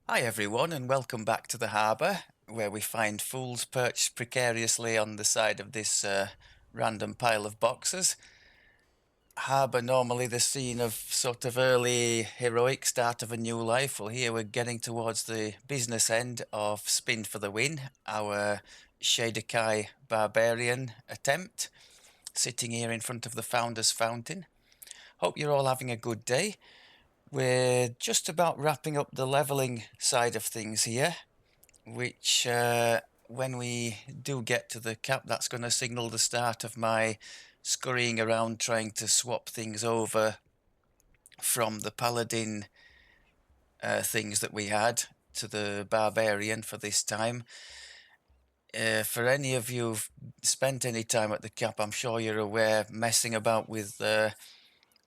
Hi everyone, and welcome back to the harbour, where we find fools perched precariously on the side of this random pile of boxes. Harbour normally the scene of sort of early heroic start of a new life. Well, here we're getting towards the business end of Spin for the Win, our SDK barbarian attempt, sitting here in front of the Founder's Fountain. Hope you're all having a good day. We're just about wrapping up the levelling side of things here, which when we do get to the cap, that's going to signal the start of my scurrying around trying to swap things over from the paladin things that we had to the barbarian for this time. For any of you who've spent any time at the cap, I'm sure you're aware, messing about with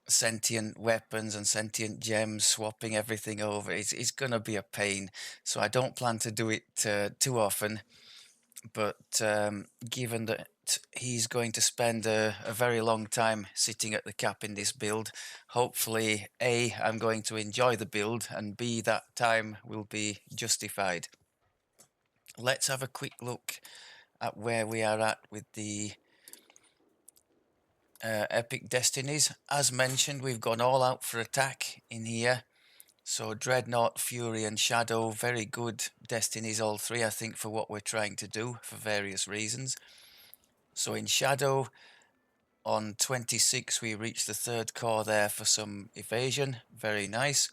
sentient weapons and sentient gems, swapping everything over, it's going to be a pain. So I don't plan to do it too often. But given that he's going to spend a very long time sitting at the cap in this build, hopefully A, I'm going to enjoy the build, and B, that time will be justified. Let's have a quick look at where we are at with the epic destinies. As mentioned, we've gone all out for attack in here. So Dreadnought, Fury and Shadow, very good destinies all three, I think, for what we're trying to do for various reasons. So in Shadow, on 26 we reached the third core there for some evasion, very nice.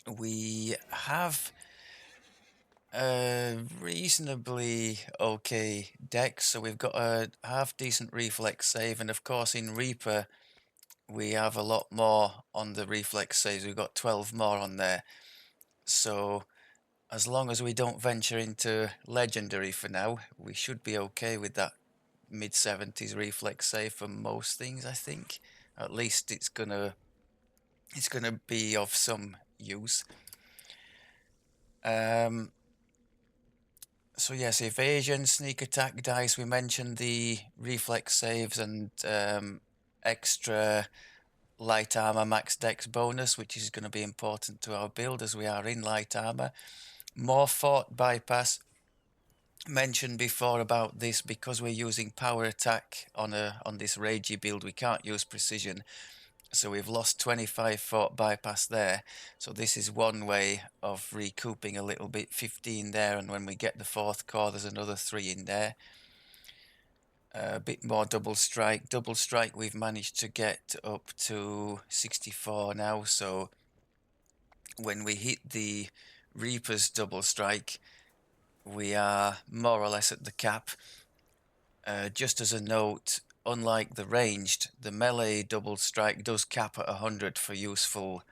We have a reasonably okay deck, so we've got a half decent reflex save, and of course in Reaper we have a lot more on the reflex saves. We've got 12 more on there, so as long as we don't venture into legendary for now, we should be okay with that mid-70s reflex save for most things, I think. At least it's gonna be of some use. So yes, evasion, sneak attack dice. We mentioned the reflex saves and extra light armor max dex bonus, which is going to be important to our build as we are in light armor. More fort bypass. Mentioned before about this, because we're using power attack on this ragey build, we can't use precision, so we've lost 25 fort bypass there. So this is one way of recouping a little bit, 15 there, and when we get the fourth core there's another 3 in there. A bit more double strike we've managed to get up to 64 now, so when we hit the Reaper's double strike we are more or less at the cap. Just as a note, unlike the ranged, the melee double strike does cap at 100 for useful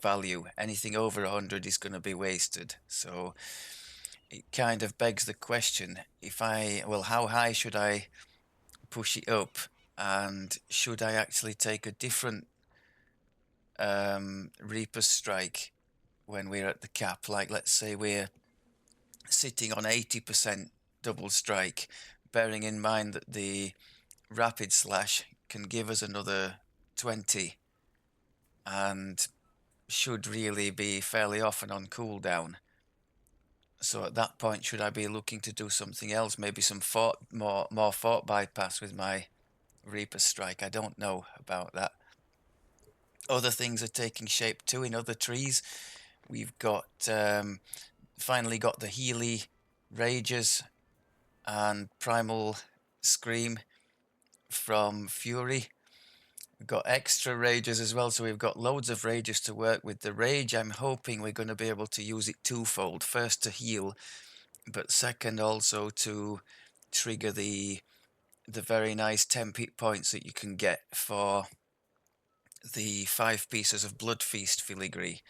value. Anything over 100 is going to be wasted. So it kind of begs the question, how high should I push it up? And should I actually take a different Reaper's strike when we're at the cap? Like, let's say we're sitting on 80% double strike, bearing in mind that the rapid slash can give us another 20 and should really be fairly often on cooldown. So at that point, should I be looking to do something else? Maybe some more fort bypass with my Reaper strike? I don't know about that. Other things are taking shape too in other trees. We've got finally got the Healy Rages and Primal Scream from Fury. We've got extra rages as well, so we've got loads of rages to work with. The rage, I'm hoping we're going to be able to use it twofold. First to heal, but second also to trigger the very nice 10 hit points that you can get for the 5 pieces of Blood Feast filigree.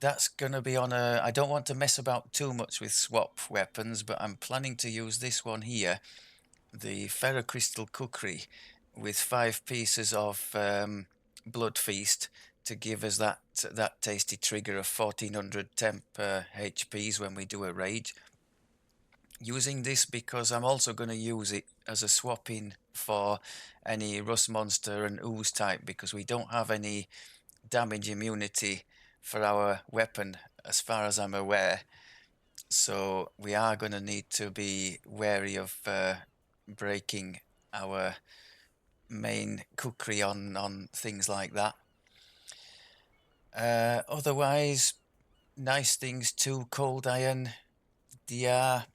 That's going to be on a... I don't want to mess about too much with swap weapons, but I'm planning to use this one here, the Ferrocrystal Cookery, with 5 pieces of Blood Feast to give us that tasty trigger of 1400 temp HPs when we do a raid. Using this because I'm also going to use it as a swap in for any Rust Monster and Ooze type, because we don't have any damage immunity for our weapon as far as I'm aware. So we are going to need to be wary of breaking our main cookery on things like that. Otherwise, nice things too. Cold iron, DR,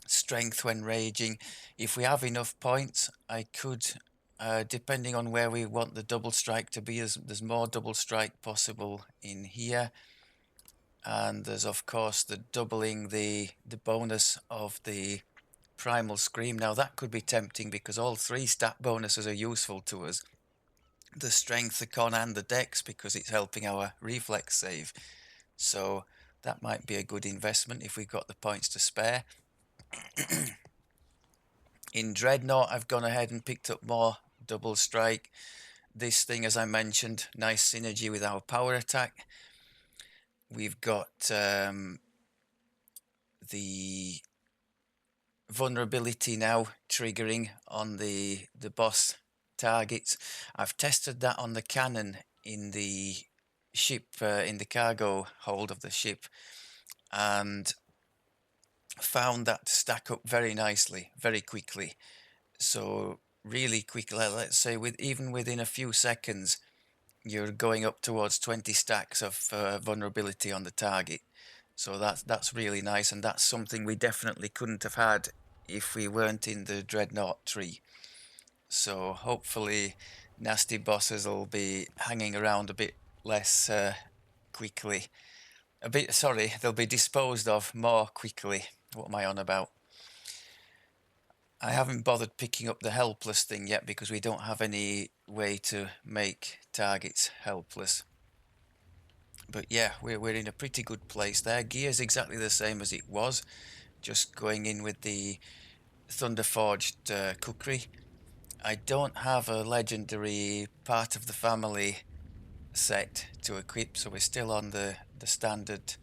strength when raging. If we have enough points, I could, depending on where we want the double strike to be, there's more double strike possible in here. And there's of course the doubling the bonus of the primal scream. Now that could be tempting because all three stat bonuses are useful to us. The strength, the con, and the dex, because it's helping our reflex save. So that might be a good investment if we've got the points to spare. In Dreadnought, I've gone ahead and picked up more double strike. This thing, as I mentioned, nice synergy with our power attack. We've got the vulnerability now triggering on the boss targets. I've tested that on the cannon in the ship, in the cargo hold of the ship, and found that to stack up very nicely, very quickly. So really quickly, let's say even within a few seconds, you're going up towards 20 stacks of vulnerability on the target. So that's really nice, and that's something we definitely couldn't have had if we weren't in the Dreadnought tree. So hopefully nasty bosses will be hanging around a bit less quickly. They'll be disposed of more quickly. What am I on about? I haven't bothered picking up the helpless thing yet because we don't have any way to make targets helpless. But yeah, we're in a pretty good place there. Gear's exactly the same as it was, just going in with the Thunderforged cookery. I don't have a legendary part of the family set to equip, so we're still on the standard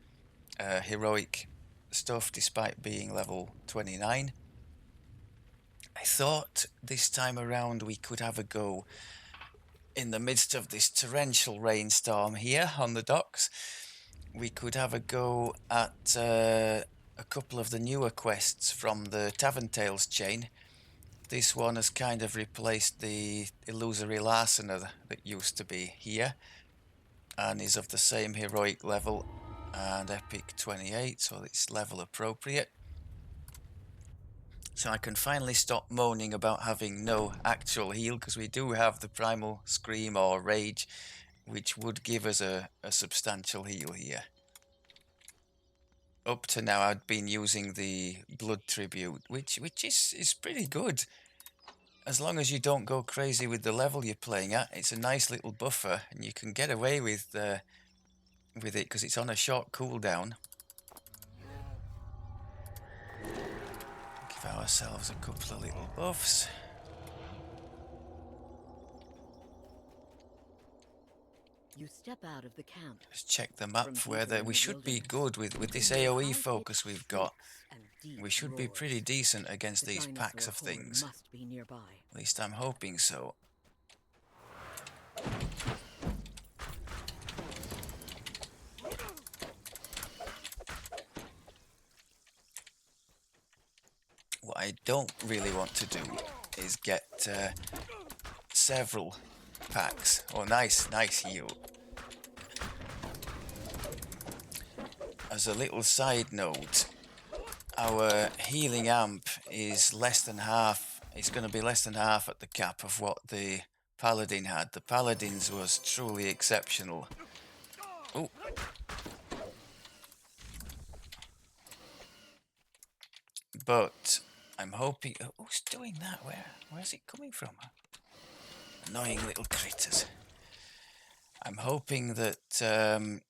heroic stuff despite being level 29. I thought this time around we could have a go in the midst of this torrential rainstorm here on the docks. We could have a go at a couple of the newer quests from the Tavern Tales chain. This one has kind of replaced the illusory larcener that used to be here and is of the same heroic level and epic 28, so it's level appropriate. So I can finally stop moaning about having no actual heal, because we do have the primal scream or rage, which would give us a substantial heal here. Up to now I'd been using the blood tribute, which is pretty good. As long as you don't go crazy with the level you're playing at, it's a nice little buffer and you can get away with it because it's on a short cooldown. Give ourselves a couple of little buffs. You step out of the camp. Let's check the map where we should be good with this AoE focus we've got. We should be pretty decent against these packs of things. Must be nearby. At least I'm hoping so. What I don't really want to do is get several packs. Oh, nice heal. As a little side note, our healing amp is less than half. It's going to be less than half at the cap of what the Paladin had. The Paladin's was truly exceptional. Oh. But I'm hoping... who's doing that? Where's it coming from? Annoying little critters. I'm hoping that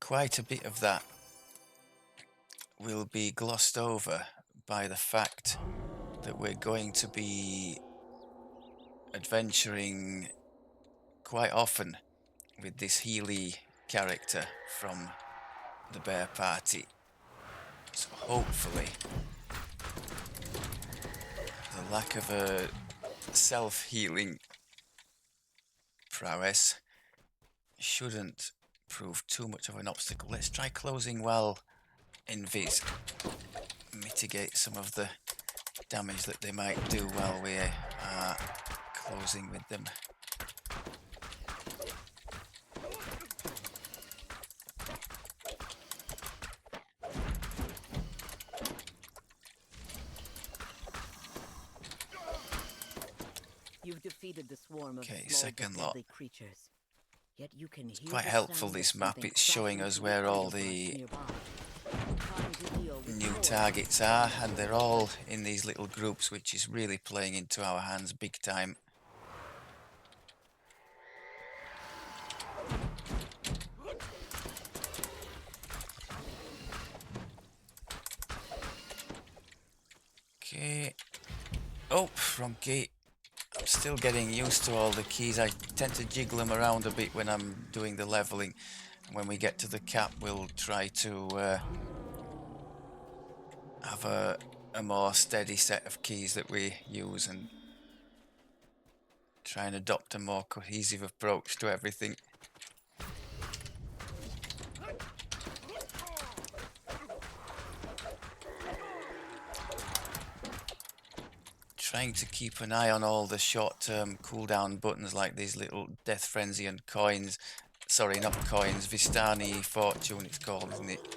quite a bit of that will be glossed over by the fact that we're going to be adventuring quite often with this Healy character from the Bear Party. So hopefully the lack of a self-healing prowess shouldn't prove too much of an obstacle. Let's try closing well in Viz. Mitigate some of the damage that they might do while we are closing with them. You've defeated the swarm of Okay, small second but lot. deadly creatures. Yet you can hear Quite the helpful, sound this of map. something It's showing crashing us through where all underbrush the nearby. Time to deal with new more targets are, and they're all in these little groups, which is really playing into our hands big time. Okay. Oh, wrong key. I'm still getting used to all the keys. I tend to jiggle them around a bit when I'm doing the leveling. And when we get to the cap, we'll try to have a more steady set of keys that we use and try and adopt a more cohesive approach to everything. Trying to keep an eye on all the short-term cooldown buttons like these little Death Frenzy and coins. Sorry, not coins, Vistani Fortune it's called, isn't it?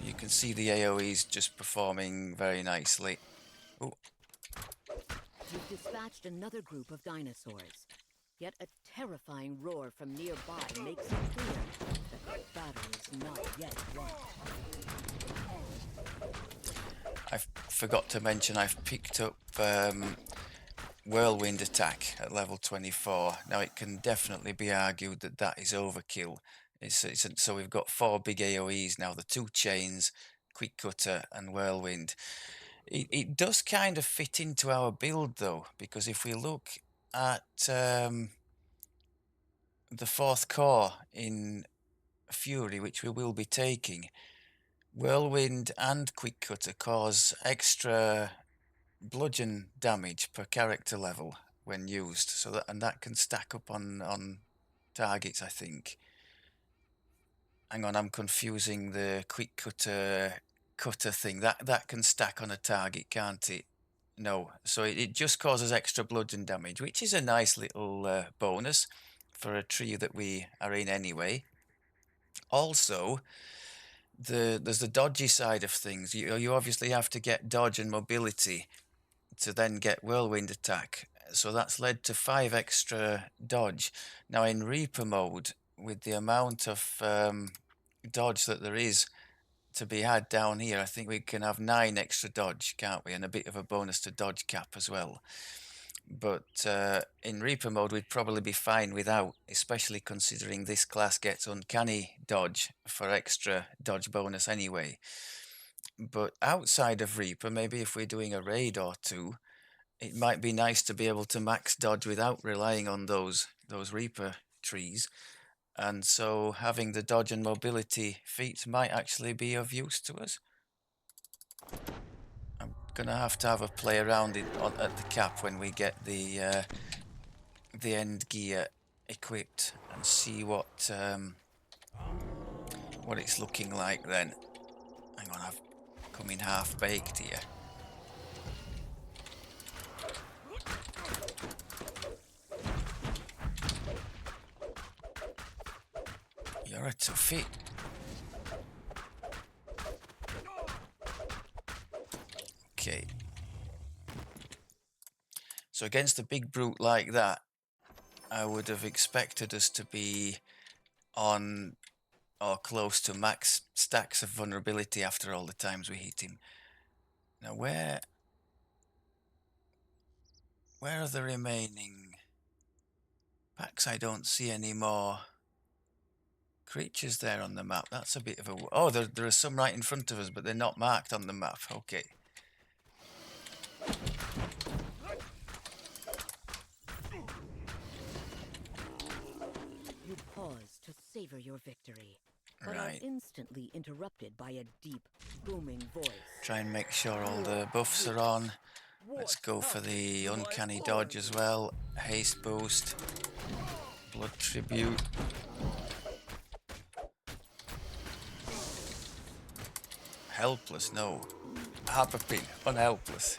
You can see the AoEs just performing very nicely. Ooh. You've dispatched another group of dinosaurs. Yet a terrifying roar from nearby makes it clear that the battle is not yet won. I forgot to mention I've picked up Whirlwind Attack at level 24. Now it can definitely be argued that that is overkill. So we've got 4 big AoEs now, the 2 chains, Quick Cutter and Whirlwind. It does kind of fit into our build though, because if we look at the 4th core in Fury, which we will be taking, Whirlwind and Quick Cutter cause extra bludgeon damage per character level when used, so that can stack up on targets, I think. Hang on, I'm confusing the Quick cutter thing. That can stack on a target, can't it? No, so it just causes extra bludgeon damage, which is a nice little bonus for a tree that we are in anyway. Also, there's the dodgy side of things. You obviously have to get dodge and mobility to then get Whirlwind Attack. So that's led to 5 extra dodge. Now in Reaper mode, with the amount of dodge that there is to be had down here, I think we can have 9 extra dodge, can't we? And a bit of a bonus to dodge cap as well. But in Reaper mode, we'd probably be fine without, especially considering this class gets uncanny dodge for extra dodge bonus anyway. But outside of Reaper, maybe if we're doing a raid or two, it might be nice to be able to max dodge without relying on those Reaper trees. And so having the dodge and mobility feats might actually be of use to us. I'm gonna have to have a play around at the cap when we get the end gear equipped and see what it's looking like then. Hang on, I've come in half baked here. You're a toughie. Okay. So against a big brute like that, I would have expected us to be on or close to max stacks of vulnerability after all the times we hit him. Now where are the remaining packs? I don't see any more creatures there on the map. That's a bit of a... Oh, there are some right in front of us, but they're not marked on the map. Okay. You pause to savor your victory, but Right. are instantly interrupted by a deep, booming voice. Try and make sure all the buffs are on. Let's go for the uncanny dodge as well. Haste boost. Blood tribute. Helpless, no. Harper pin, unhelpless.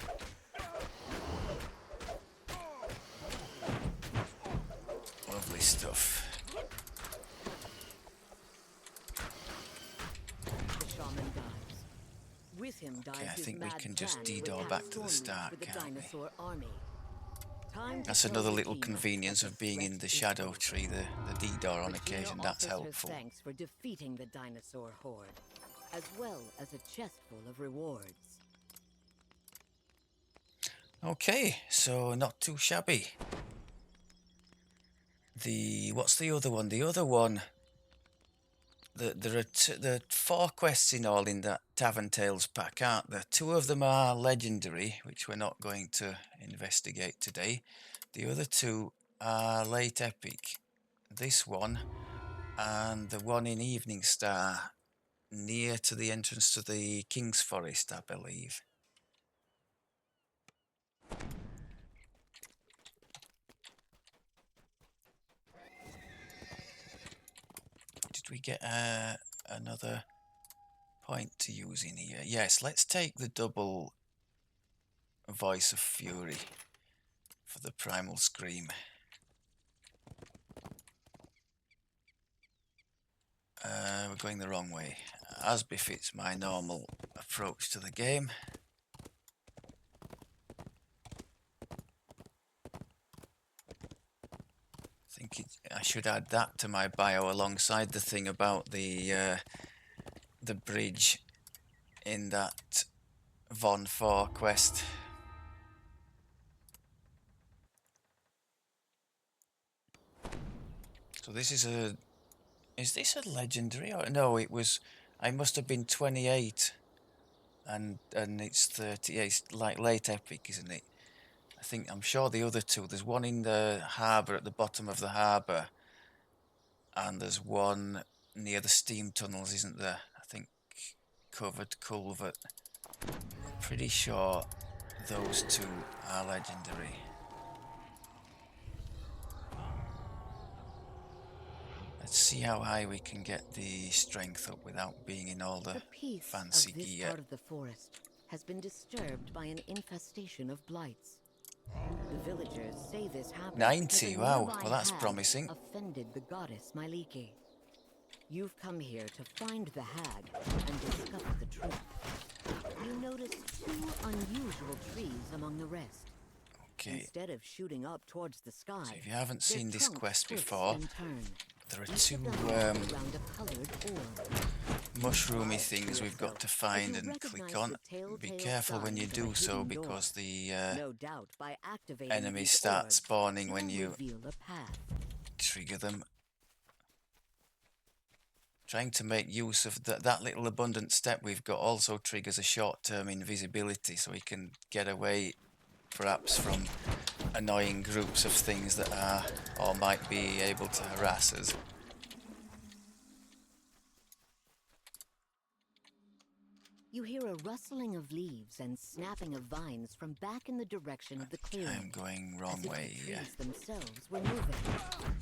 Lovely stuff. The shaman dies. With him dies Okay, I his think we mad can just plan DDO attack back to the stormers start, with the can't we? dinosaur army. Time to That's tell another little Regina convenience that of the being threat in the is shadow over. tree, the D-door on Regina occasion, that's offers helpful. her thanks for defeating the dinosaur horde, as well as a chest full of rewards. Okay, so not too shabby. What's the other one? The other one, there are 4 quests in all in that Tavern Tales pack, aren't there? 2 of them are legendary, which we're not going to investigate today. The other 2 are late epic. This one and the one in Evening Star, near to the entrance to the King's Forest, I believe. Did we get another point to use in here? Yes, let's take the double Voice of Fury for the Primal Scream. We're going the wrong way, as befits my normal approach to the game. I should add that to my bio alongside the thing about the bridge in that Von 4 quest. So this is this a legendary or no? It was. I must have been 28, and it's 30. Yeah, it's like late epic, isn't it? I'm sure the other 2. There's one in the harbour at the bottom of the harbour, and there's one near the steam tunnels, isn't there? I think covered culvert. Pretty sure those 2 are legendary. Let's see how high we can get the strength up without being in all the peace fancy of this gear. part of the forest has been disturbed by an infestation of blights. The villagers say this happened 90, because a wow, nearby well that's hag promising. offended the goddess Myliki. You've come here to find the hag and discover the truth. You notice 2 unusual trees among the rest. Okay, Instead of shooting up towards the sky, so if you haven't their seen this trunks quest twist before, and turn. there are Each 2 of them wrapped around a colored orb. mushroomy Smile things to we've got to yourself as find you and recognize click on. the Be telltale careful when you signs of do a so, hidden because door. the No doubt by activating enemies these start orbs, spawning when you'll you reveal a path. trigger them. Trying to make use of that little abundant step we've got also triggers a short-term invisibility, so we can get away perhaps from annoying groups of things that are or might be able to harass us. You hear a rustling of leaves and snapping of vines from back in the direction of the clearing. I'm going wrong as if way the here. trees themselves were moving.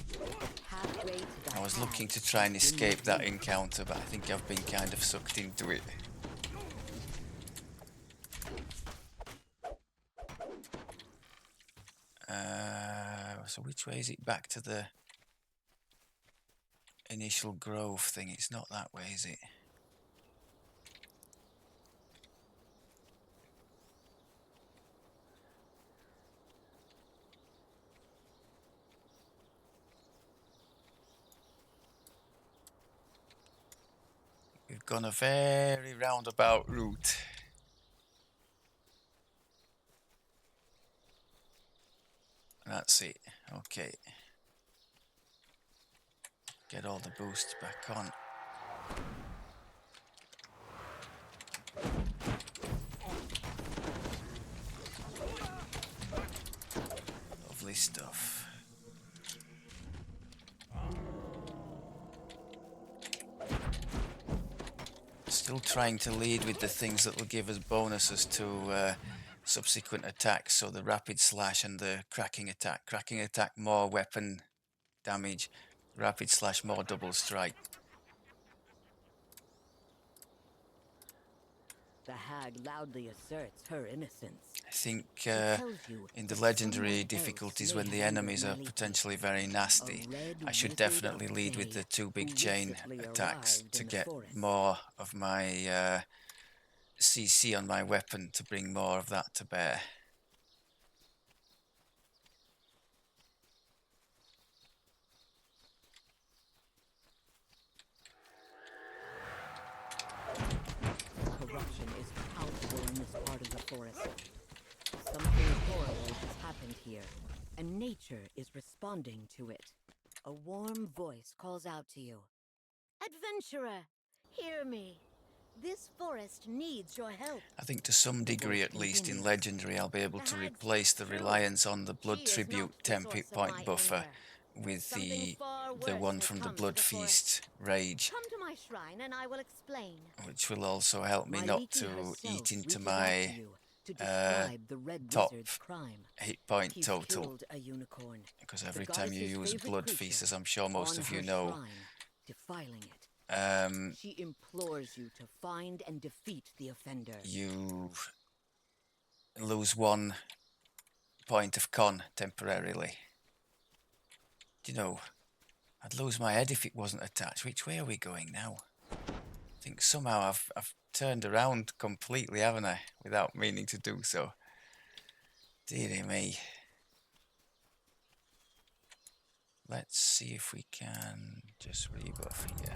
The pathway to the I was looking hag to try and has been escape that revealed. encounter, but I think I've been kind of sucked into it. So which way is it back to the initial grove thing? It's not that way, is it? We've gone a very roundabout route. That's it. Okay. Get all the boosts back on. Lovely stuff. Still trying to lead with the things that will give us bonuses to subsequent attacks, so the rapid slash and the cracking attack. Cracking attack, more weapon damage. Rapid slash, more double strike. The hag loudly asserts her innocence. I think She tells you in the that legendary someone difficulties, else when may the have enemies are Maleficent, potentially very nasty, a red I should wizard definitely of lead with day the 2 big who chain recently attacks arrived to in the get forest. more of my CC on my weapon, to bring more of that to bear. Corruption is palpable in this part of the forest. Something horrible has happened here, and nature is responding to it. A warm voice calls out to you. Adventurer, hear me. This forest needs your help. I think to some The degree, voice at least in continues. Legendary, I'll be able The to hag's replace the true. reliance on the Blood She is Tribute not the 10 source hit of point my buffer anger. with Something far the worse one has from the come to Blood the forest. Feast Rage, Come to my shrine and I will explain. which will also help me not Maliki to herself eat into reaches out to my you to describe the Red top Wizard's crime. hit point He's total. killed a unicorn, Because the every time you goddess's use favorite Blood creature, Feast, as I'm sure most on of you her know, shrine, defiling it. um, She implores you to find and defeat the offender. you lose 1 point of con temporarily. Do you know, I'd lose my head if it wasn't attached. Which way are we going now? I think somehow I've turned around completely, haven't I? Without meaning to do so. Dearie me. Let's see if we can just rebuff here.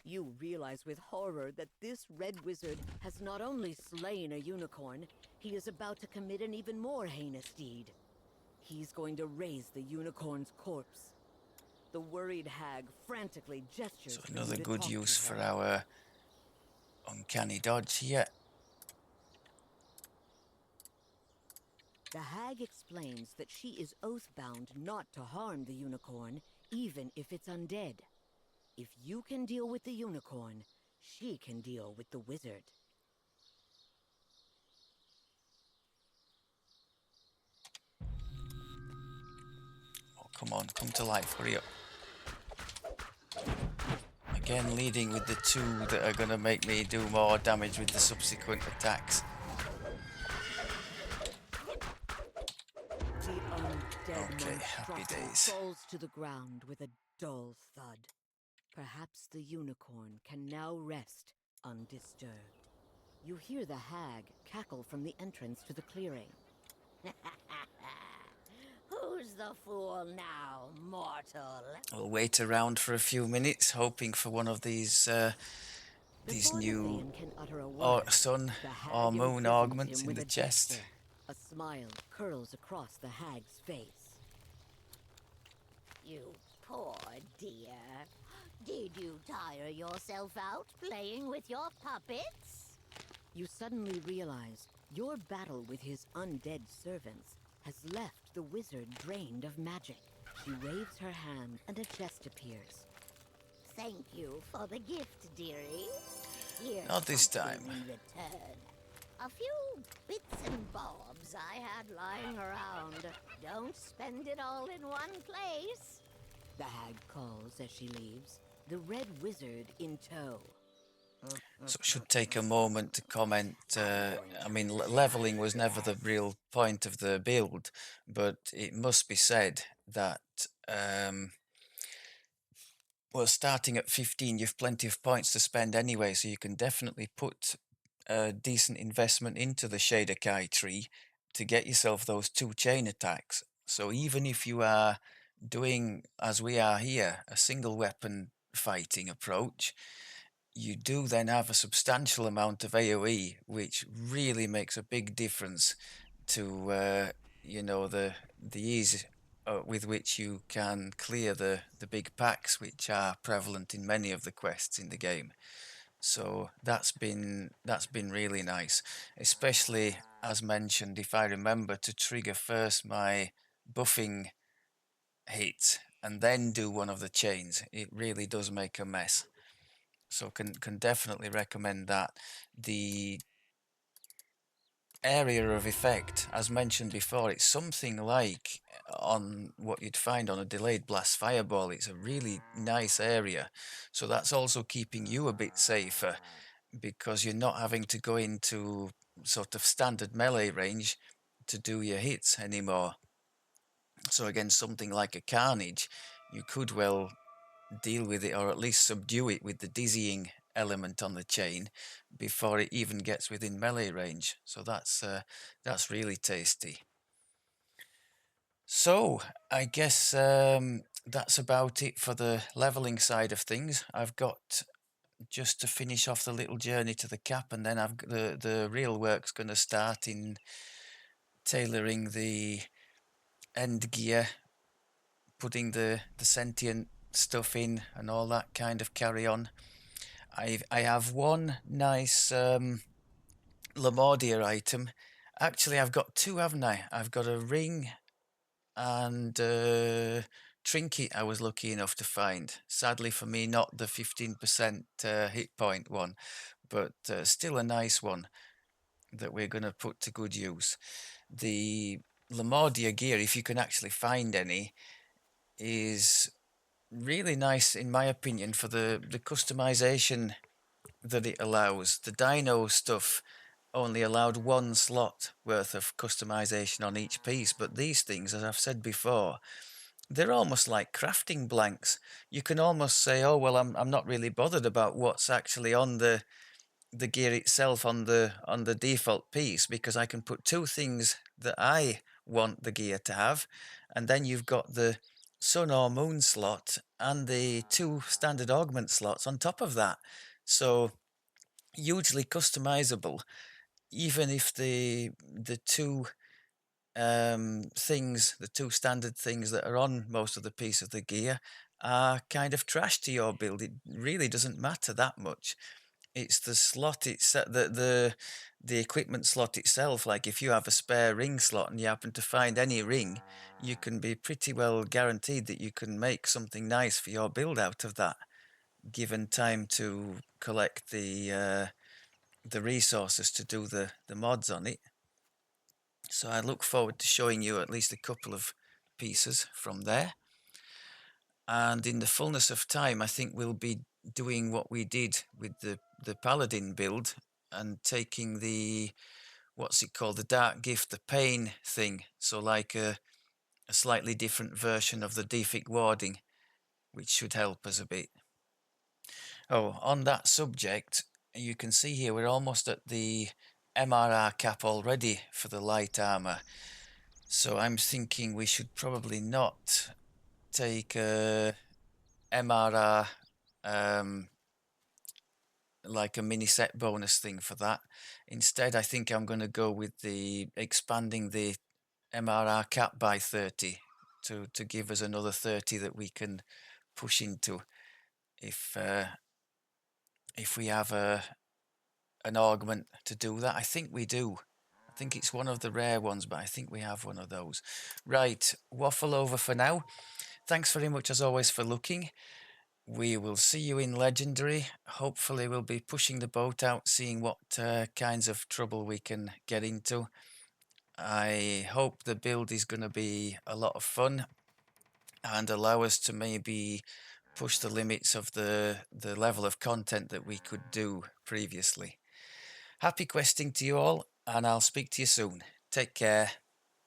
You realize with horror that this Red Wizard has not only slain a unicorn, he is about to commit an even more heinous deed. He's going to raise the unicorn's corpse. The worried hag frantically gestures So for another you to good talk use to for her. our uncanny dodge here. The hag explains that she is oath-bound not to harm the unicorn, even if it's undead. If you can deal with the unicorn, she can deal with the wizard. Oh, come on, come to life, hurry up. Again, leading with the 2 that are going to make me do more damage with the subsequent attacks. The undead Okay, happy monstrosity days. falls to the ground with a dull thud. Perhaps the unicorn can now rest undisturbed. You hear the hag cackle from the entrance to the clearing. Who's the fool now, mortal? We'll wait around for a few minutes, hoping for one of these Before the new Thayan can utter a word, sun the hag or moon imprisons augments him in with the a chest. gesture. A smile curls across the hag's face. You poor dear. Did you tire yourself out playing with your puppets? You suddenly realize your battle with his undead servants has left the wizard drained of magic. She waves her hand and a chest appears. Thank you for the gift, dearie. Here's Not this something time. in return. A few bits and bobs I had lying around. Don't spend it all in one place. The hag calls as she leaves, the Red Wizard in tow. So it should take a moment to comment. I mean, leveling was never the real point of the build, but it must be said that, well, starting at 15, you've plenty of points to spend anyway, so you can definitely put a decent investment into the Shader tree to get yourself those 2 chain attacks. So even if you are doing, as we are here, a single weapon fighting approach, you do then have a substantial amount of AoE, which really makes a big difference to you know, the ease with which you can clear the big packs, which are prevalent in many of the quests in the game. So that's been really nice, especially as mentioned, if I remember to trigger first my buffing hit and then do one of the chains. It really does make a mess. So can definitely recommend that. The area of effect, as mentioned before, it's something like on what you'd find on a delayed blast fireball. It's a really nice area. So that's also keeping you a bit safer because you're not having to go into sort of standard melee range to do your hits anymore. So against something like a Carnage, you could well deal with it or at least subdue it with the dizzying element on the chain before it even gets within melee range. So that's really tasty. So I guess that's about it for the leveling side of things. I've got just to finish off the little journey to the cap, and then the real work's going to start in tailoring the end gear, putting the sentient stuff in, and all that kind of carry on. I have one nice Lamordia item. Actually, I've got two, haven't I? I've got a ring and trinket I was lucky enough to find. Sadly for me, not the 15% hit point one, but still a nice one that we're going to put to good use. The Lamordia gear, if you can actually find any, is really nice in my opinion for the customization that it allows. The Dino stuff only allowed one slot worth of customization on each piece, but these things, as I've said before, they're almost like crafting blanks. You can almost say, oh well, I'm not really bothered about what's actually on the gear itself on the default piece, because I can put two things that I want the gear to have, and then you've got the sun or moon slot and the two standard augment slots on top of that. So hugely customizable, even if the two things, the two standard things that are on most of the piece of the gear are kind of trash to your build. It really doesn't matter that much. It's the slot, it's the equipment slot itself. Like if you have a spare ring slot and you happen to find any ring, you can be pretty well guaranteed that you can make something nice for your build out of that, given time to collect the resources to do the mods on it. So I look forward to showing you at least a couple of pieces from there. And in the fullness of time, I think we'll be doing what we did with the Paladin build and taking the, what's it called, the Dark Gift, the Pain thing. So like a slightly different version of the Defic Warding, which should help us a bit. Oh, on that subject, you can see here we're almost at the MRR cap already for the light armor. So I'm thinking we should probably not take a MRR like a mini set bonus thing for that. Instead, I think I'm going to go with the expanding the MRR cap by 30 to give us another 30 that we can push into if we have an augment to do that. I think we do. I think it's one of the rare ones, but I think we have one of those. Right, waffle over for now. Thanks very much as always for looking. We will see you in Legendary. Hopefully we'll be pushing the boat out, seeing what kinds of trouble we can get into. I hope the build is going to be a lot of fun and allow us to maybe push the limits of the level of content that we could do previously. Happy questing to you all, and I'll speak to you soon. Take care.